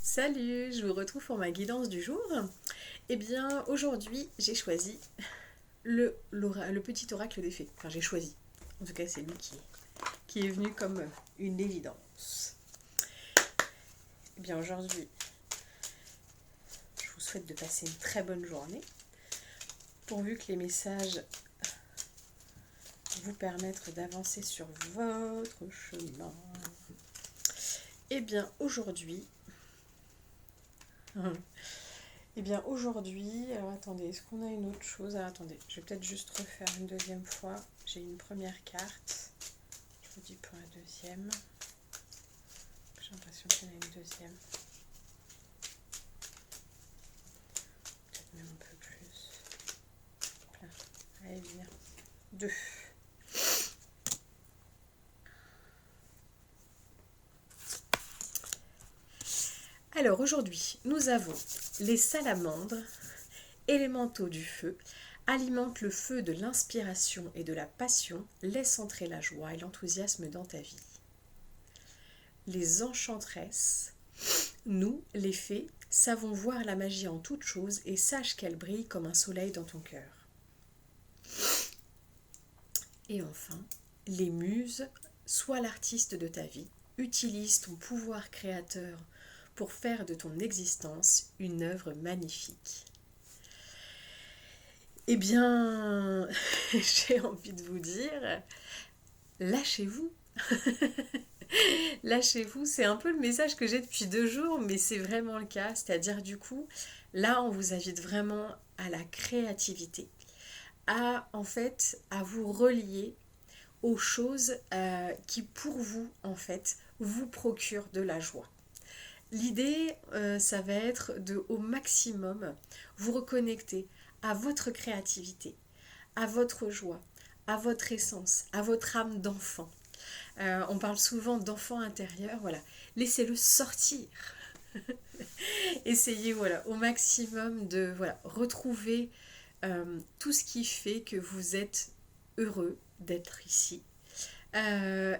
Salut, je vous retrouve pour ma guidance du jour. Eh bien, aujourd'hui, j'ai choisi le petit oracle des fées. Enfin, j'ai choisi. En tout cas, c'est lui qui est venu comme une évidence. Eh bien, aujourd'hui, je vous souhaite de passer une très bonne journée. Pourvu que les messages vous permettent d'avancer sur votre chemin. Eh bien, aujourd'hui... alors attendez, est-ce qu'on a une autre chose? Alors attendez, je vais peut-être juste refaire une deuxième fois. J'ai une première carte. Je vous dis pour la deuxième. J'ai l'impression qu'il y en a une deuxième. Peut-être même un peu plus. Là. Allez, bien. Deux. Alors aujourd'hui, nous avons les salamandres, élémentaux du feu, alimente le feu de l'inspiration et de la passion, laisse entrer la joie et l'enthousiasme dans ta vie. Les enchantresses, nous, les fées, savons voir la magie en toute chose et sache qu'elle brille comme un soleil dans ton cœur. Et enfin, les muses, sois l'artiste de ta vie, utilise ton pouvoir créateur pour faire de ton existence une œuvre magnifique. Eh bien, j'ai envie de vous dire, lâchez-vous. Lâchez-vous, c'est un peu le message que j'ai depuis 2 jours, mais c'est vraiment le cas. C'est-à-dire du coup, là, on vous invite vraiment à la créativité, à vous relier aux choses qui, pour vous, en fait, vous procurent de la joie. L'idée, ça va être de, au maximum, vous reconnecter à votre créativité, à votre joie, à votre essence, à votre âme d'enfant. On parle souvent d'enfant intérieur, voilà. Laissez-le sortir. Essayez, voilà, au maximum de, voilà, retrouver tout ce qui fait que vous êtes heureux d'être ici.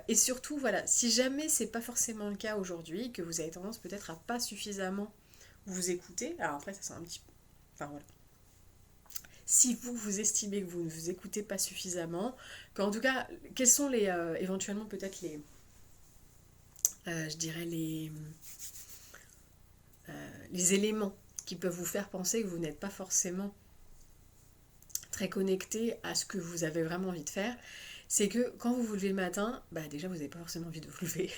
Et surtout, voilà, si jamais c'est pas forcément le cas aujourd'hui, que vous avez tendance peut-être à pas suffisamment vous écouter, alors après ça c'est un petit peu, enfin voilà. Si vous estimez que vous ne vous écoutez pas suffisamment, qu'en tout cas, quels sont éventuellement peut-être je dirais les éléments qui peuvent vous faire penser que vous n'êtes pas forcément très connecté à ce que vous avez vraiment envie de faire, c'est que quand vous vous levez le matin, déjà vous n'avez pas forcément envie de vous lever.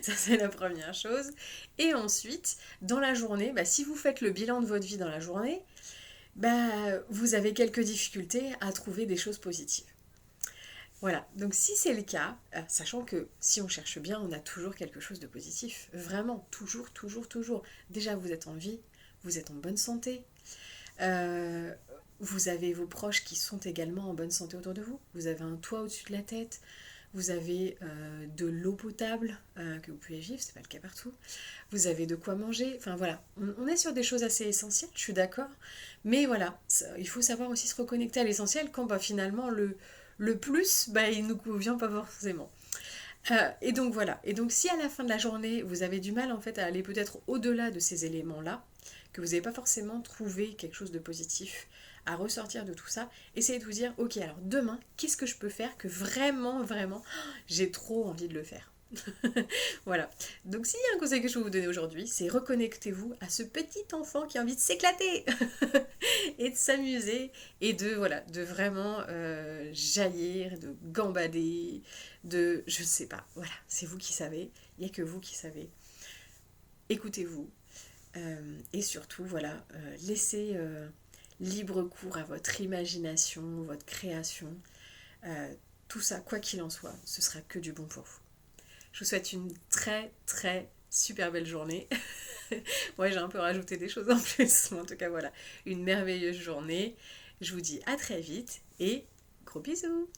Ça c'est la première chose. Et ensuite, dans la journée, si vous faites le bilan de votre vie dans la journée, vous avez quelques difficultés à trouver des choses positives. Voilà, donc si c'est le cas, sachant que si on cherche bien, on a toujours quelque chose de positif. Vraiment, toujours, toujours, toujours. Déjà, vous êtes en vie, vous êtes en bonne santé. Euh, vous avez vos proches qui sont également en bonne santé autour de vous. Vous avez un toit au-dessus de la tête. Vous avez de l'eau potable que vous pouvez vivre, c'est pas le cas partout. Vous avez de quoi manger. Enfin voilà, on est sur des choses assez essentielles, je suis d'accord. Mais voilà, il faut savoir aussi se reconnecter à l'essentiel quand finalement le plus, il nous convient pas forcément. Et donc voilà. Et donc si à la fin de la journée, vous avez du mal en fait à aller peut-être au-delà de ces éléments-là, que vous n'avez pas forcément trouvé quelque chose de positif à ressortir de tout ça, essayez de vous dire, ok, alors demain, qu'est-ce que je peux faire que vraiment, vraiment, j'ai trop envie de le faire. Voilà. Donc s'il y a un conseil que je peux vous donner aujourd'hui, c'est reconnectez-vous à ce petit enfant qui a envie de s'éclater et de s'amuser et de vraiment jaillir, de gambader, je ne sais pas. Voilà, c'est vous qui savez. Il n'y a que vous qui savez. Écoutez-vous et surtout, voilà, laissez libre cours à votre imagination, votre création. Tout ça, quoi qu'il en soit, ce sera que du bon pour vous. Je vous souhaite une très très super belle journée. Moi j'ai un peu rajouté des choses en plus, mais en tout cas voilà, une merveilleuse journée. Je vous dis à très vite et gros bisous.